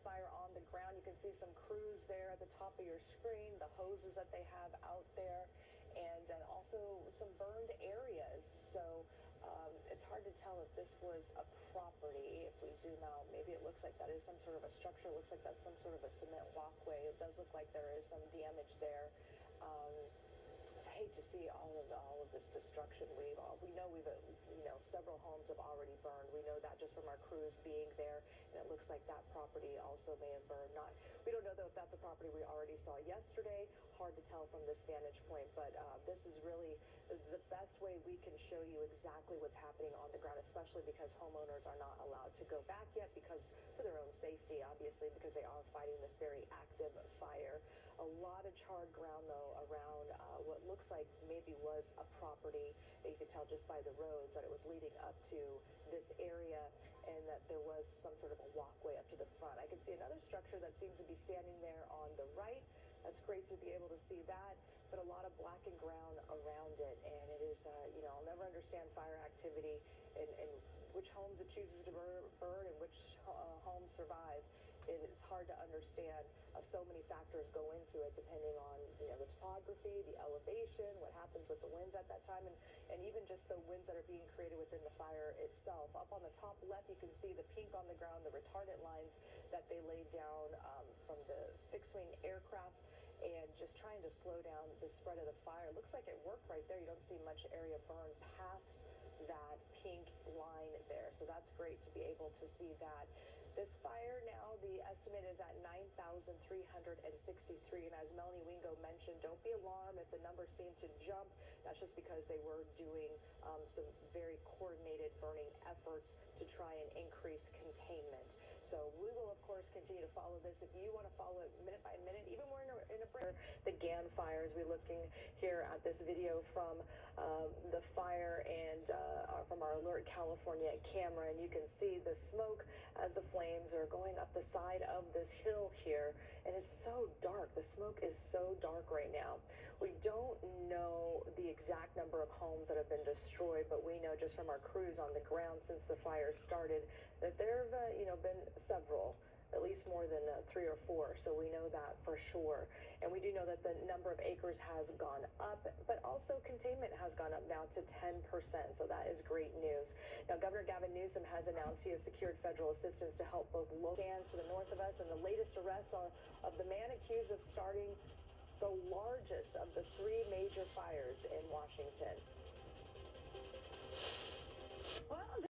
fire on the ground. You can see some crews there at the top of your screen, the hoses that they have out there, and also some burned areas. So it's hard to tell if this was a property. If we zoom out, maybe it looks like that is some sort of a structure. It looks like that's some sort of a cement walkway. It does look like there is some damage there. I hate to see all of this destruction. We know several homes have already burned. We know that just from our crews being there, and it looks like that property also may have burned. We don't know though if that's a property we already saw yesterday. Hard to tell from this vantage point, but this is really the best way we can show you exactly what's happening on the ground, especially because homeowners are not allowed to go back yet because for their own safety, obviously, because they are fighting this very active fire. A lot of charred ground though around what looks like maybe was a property. You could tell just by the roads that it was leading up to this area and that there was some sort of a walkway up to the front. I can see another structure that seems to be standing there on the right. That's great to be able to see that, but a lot of blackened ground around it, and it is, I'll never understand fire activity and which homes it chooses to burn and which homes survive. It's hard to understand. So many factors go into it depending on the topography, the elevation, what happens with the winds at that time, and even just the winds that are being created within the fire itself. Up on the top left, you can see the pink on the ground, the retardant lines that they laid down from the fixed-wing aircraft, and just trying to slow down the spread of the fire. It looks like it worked right there. You don't see much area burned past that pink line there, so that's great to be able to see that. This fire now, the estimate is at 9,363, and as Melanie Wingo mentioned, don't be alarmed if the numbers seem to jump. That's just because they were doing some very coordinated burning efforts to try and increase containment. So we will of course continue to follow this. If you want to follow it minute by minute, even more in a break, the GAN fires. We're looking here at this video from the fire and from our Alert California camera, and you can see the smoke as the flames are going up the side of this hill here, and it's so dark. The smoke is so dark right now. We don't know the exact number of homes that have been destroyed, but we know just from our crews on the ground since the fire started that there have been several, at least more than 3 or 4, so we know that for sure. And we do know that the number of acres has gone up, but also containment has gone up now to 10%, so that is great news. Now, Governor Gavin Newsom has announced he has secured federal assistance to help both local stands to the north of us, and the latest arrest of the man accused of starting the largest of the 3 major fires in Washington. Well,